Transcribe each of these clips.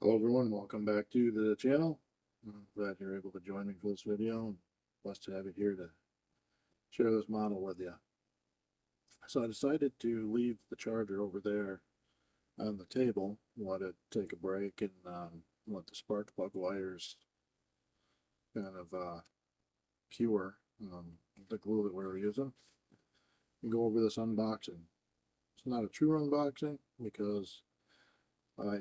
Hello everyone, welcome back to the channel. I'm glad you're able to join me for this video. I'm blessed to have you here to share this model with you. So I decided to leave the charger over there on the table, let it take a break and let the spark plug wires kind of cure the glue that we were using and go over this unboxing. It's not a true unboxing because I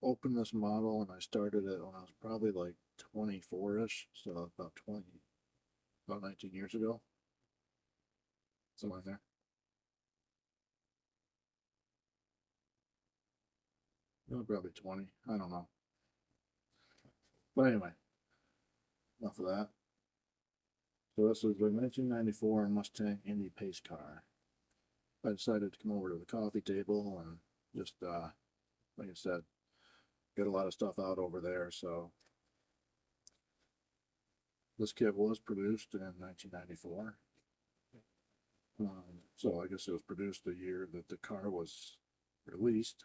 opened this model and I started it when I was probably like 24-ish, so about 19 years ago, somewhere in there. Probably 20, I don't know. But anyway, enough of that. So this is the 1994 Mustang Indy Pacecar. I decided to come over to the coffee table and just, like I said, get a lot of stuff out over there. So this kit was produced in 1994. So I guess it was produced the year that the car was released.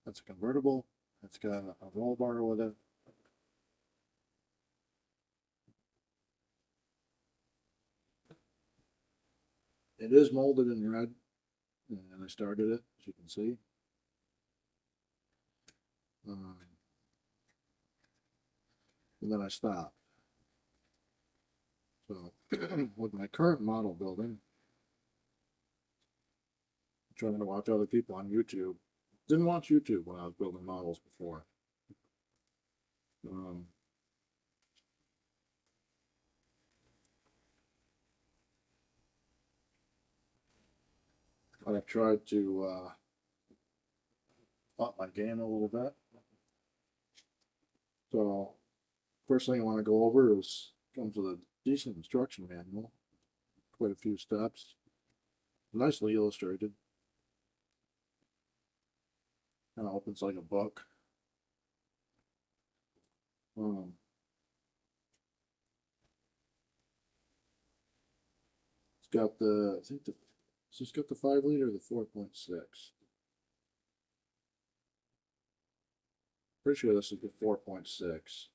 That's a convertible. It's got a roll bar with it. It is molded in red, and I started it, as you can see. And then I stopped. So with my current model building, I'm trying to watch other people on YouTube. Didn't watch YouTube when I was building models before. I've tried to up my game a little bit. So first thing I want to go over is comes with a decent instruction manual, quite a few steps, nicely illustrated. Kind of opens like a book. It's got the, I think the, so it's got the 5 liter or the 4.6. Pretty sure this is the 4.6.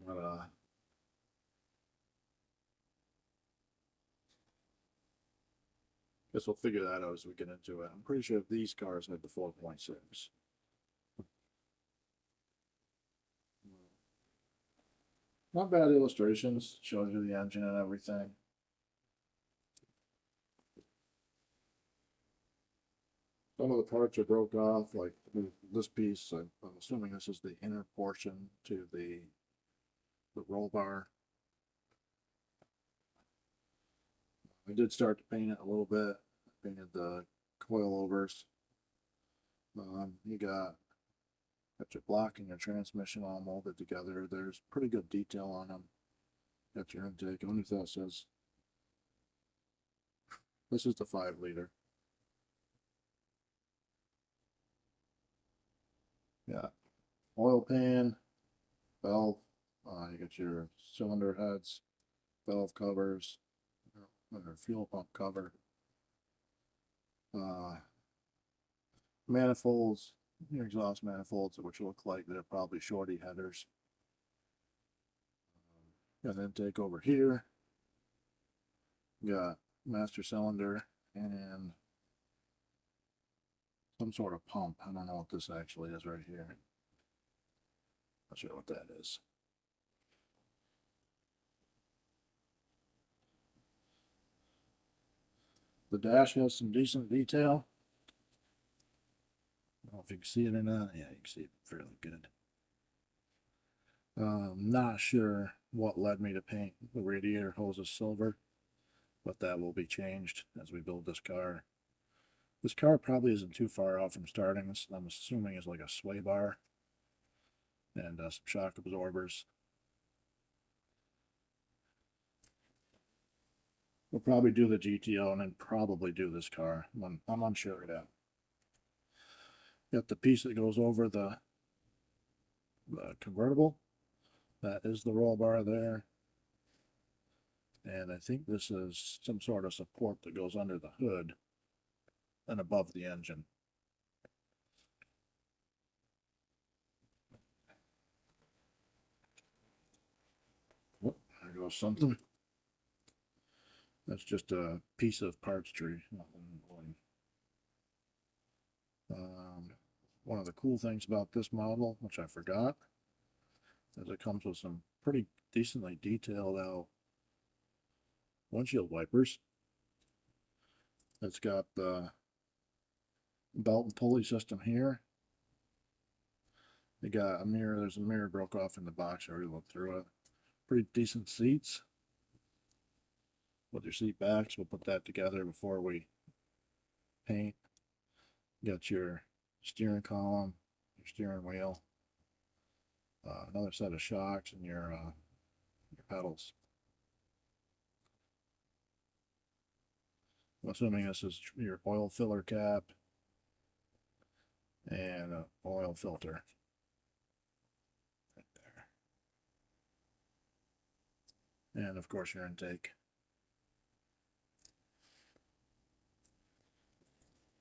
But guess we'll figure that out as we get into it. I'm pretty sure these cars had the 4.6. Not bad illustrations, shows you the engine and everything. Some of the parts are broke off, like this piece. I'm assuming this is the inner portion to the roll bar. I did start to paint it a little bit. Painted the coilovers. You got your block and your transmission all molded together. There's pretty good detail on them. Got your intake. I wonder if that says this is the 5 liter. Yeah, oil pan, valve. You got your cylinder heads, valve covers, or fuel pump cover. Manifolds, your exhaust manifolds, which look like they're probably shorty headers. Got an intake over here. Got master cylinder and some sort of pump. I don't know what this actually is right here. Not sure what that is. The dash has some decent detail. I don't know if you can see it or not. Yeah, you can see it fairly good. Not sure what led me to paint the radiator hoses silver, but that will be changed as we build this car. This car probably isn't too far off from starting. This, I'm assuming, is like a sway bar and some shock absorbers. We'll probably do the GTO and then probably do this car. I'm unsure yet. Got the piece that goes over the convertible. That is the roll bar there. And I think this is some sort of support that goes under the hood and above the engine. Oh, there goes something. That's just a piece of parts tree. One of the cool things about this model, which I forgot, is it comes with some pretty decently detailed out windshield wipers. It's got the belt and pulley system here. You got a mirror. There's a mirror broke off in the box. I already looked through it. Pretty decent seats with your seat backs. We'll put that together before we paint. You got your steering column, your steering wheel, another set of shocks, and your pedals. I'm assuming this is your oil filler cap and an oil filter right there. And of course your intake.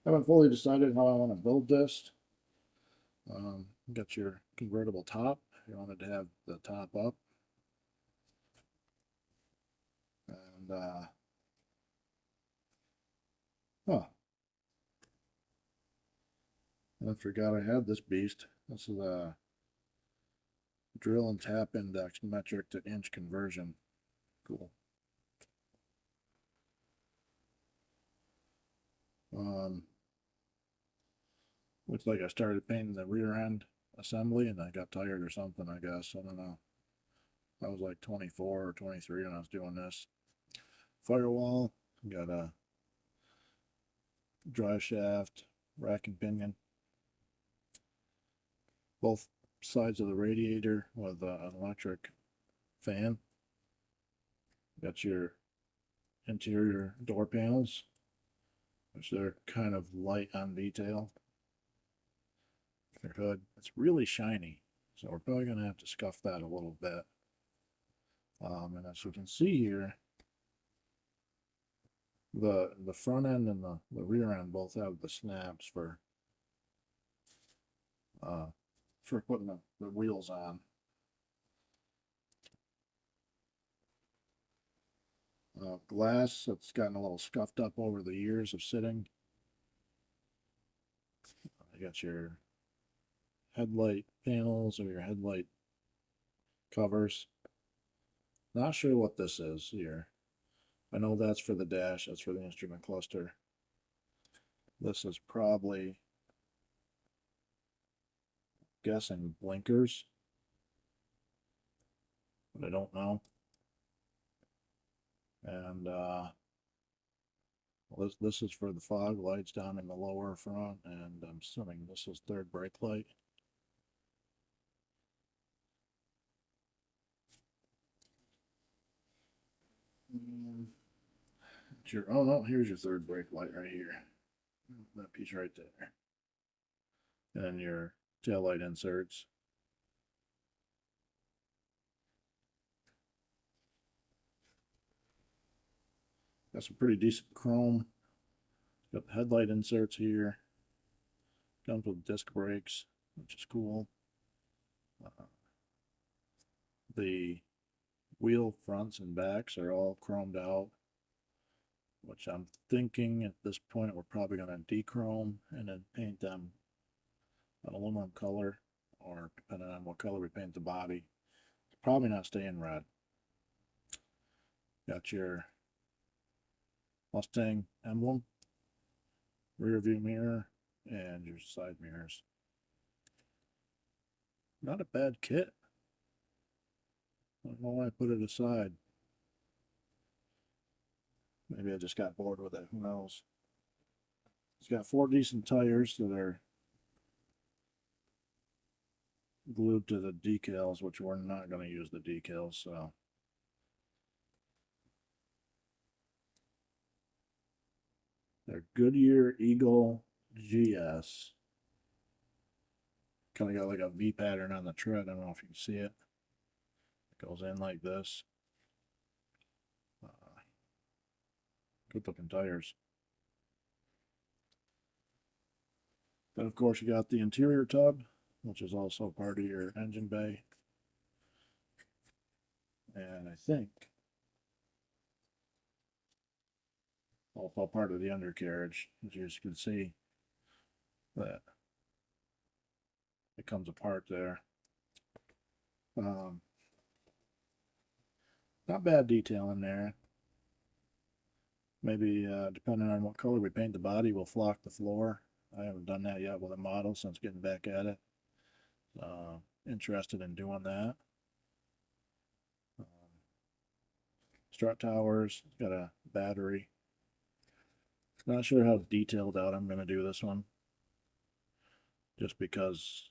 I haven't fully decided how I want to build this. Got your convertible top. You wanted to have the top up. And I forgot I had this beast. This is a drill and tap index metric to inch conversion. Cool. Looks like I started painting the rear end assembly and I got tired or something, I guess. I don't know. I was like 24 or 23 when I was doing this. Firewall, got a drive shaft, rack and pinion. Both sides of the radiator with an electric fan. Got your interior door panels, which they're kind of light on detail. Your hood, it's really shiny, so we're probably going to have to scuff that a little bit. And as you can see here, the front end and the rear end both have the snaps for putting the wheels on. Glass that's gotten a little scuffed up over the years of sitting. You got your headlight panels or your headlight covers. Not sure what this is here. I know that's for the dash, that's for the instrument cluster. This is probably, guessing, blinkers, but I don't know. And well, this is for the fog lights down in the lower front, and I'm assuming this is third brake light. Oh no, here's your third brake light right here. That piece right there. And then your tail light inserts. Got some pretty decent chrome. Got the headlight inserts here. Comes with disc brakes, which is cool. The wheel fronts and backs are all chromed out, which I'm thinking at this point we're probably going to dechrome and then paint them an aluminum color, or depending on what color we paint the body. It's probably not staying red. Got your Mustang emblem, rear view mirror, and your side mirrors. Not a bad kit. I don't know why I put it aside. Maybe I just got bored with it. Who knows? It's got 4 decent tires that are glued to the decals, which we're not going to use the decals, so. They're Goodyear Eagle GS. Kind of got like a V pattern on the tread. I don't know if you can see it. It goes in like this. Good looking tires. But of course, you got the interior tub, which is also part of your engine bay. And I think also part of the undercarriage, as you can see, that it comes apart there. Not bad detail in there. Maybe depending on what color we paint the body, we'll flock the floor. I haven't done that yet with a model since getting back at it. Interested in doing that. Strut towers, it's got a battery. Not sure how detailed out I'm going to do this one, just because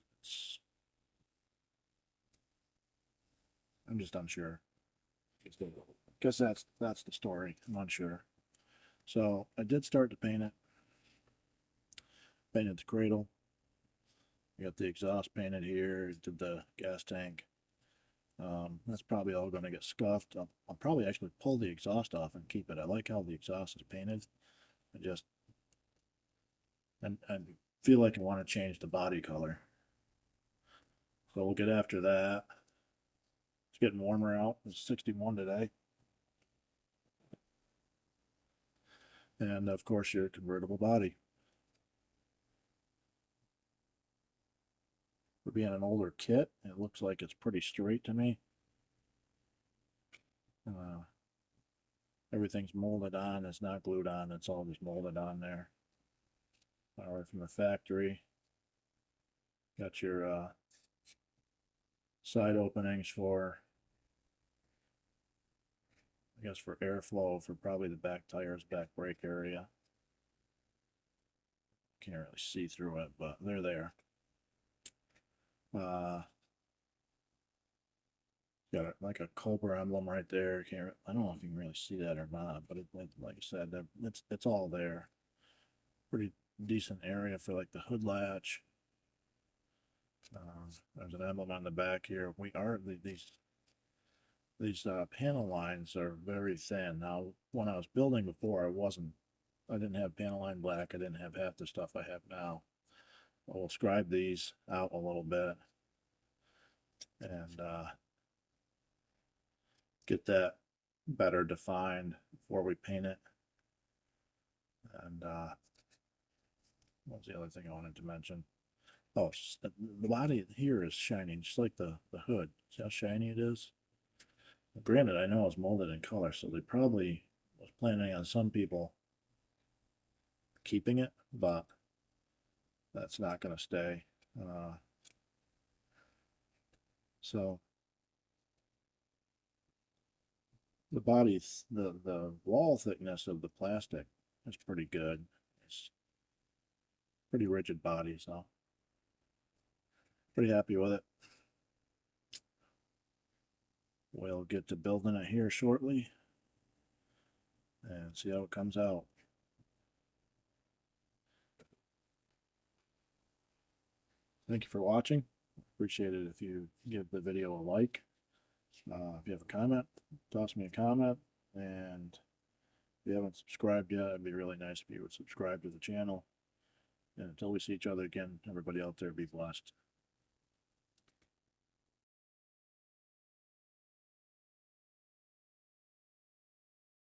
I'm just unsure. Guess that's the story. I'm unsure. So I did start to paint it. Painted the cradle. I got the exhaust painted here. Did the gas tank. That's probably all going to get scuffed. I'll probably actually pull the exhaust off and keep it. I like how the exhaust is painted. I feel like I want to change the body color. So we'll get after that. It's getting warmer out. It's 61 today. And of course your convertible body. For being an older kit, it looks like it's pretty straight to me. Everything's molded on. It's not glued on. It's all just molded on there. All right, from the factory. Got your side openings for, I guess, for airflow for probably the back tires, back brake area. Can't really see through it, but they're there. Got like a Cobra emblem right there. I don't know if you can really see that or not, but like I said, it's all there. Pretty decent area for like the hood latch. There's an emblem on the back here. These panel lines are very thin. Now, when I was building before, I didn't have panel line black. I didn't have half the stuff I have now. We'll scribe these out a little bit and get that better defined before we paint it. And what was the other thing I wanted to mention? Oh, the body here is shining, just like the hood. See how shiny it is? Granted, I know it's molded in color, so they probably was planning on some people keeping it, but that's not going to stay. So the body, the wall thickness of the plastic is pretty good. It's pretty rigid body, so pretty happy with it. We'll get to building it here shortly and see how it comes out. Thank you for watching. Appreciate it if you give the video a like. If you have a comment, toss me a comment. And if you haven't subscribed yet, it'd be really nice if you would subscribe to the channel. And until we see each other again, everybody out there, be blessed.